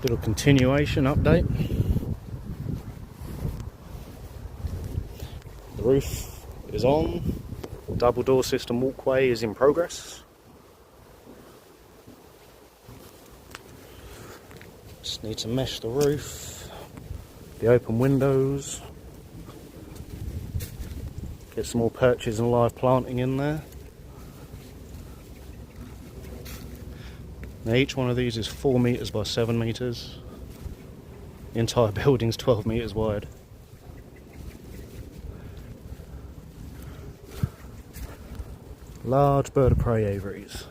Little continuation update. The roof is on. Double door system walkway is in progress. Just need to mesh the roof, the open windows, get some more perches and live planting in there. Now each one of these is 4 metres by 7 metres. The entire building's 12 metres wide. Large bird of prey aviaries.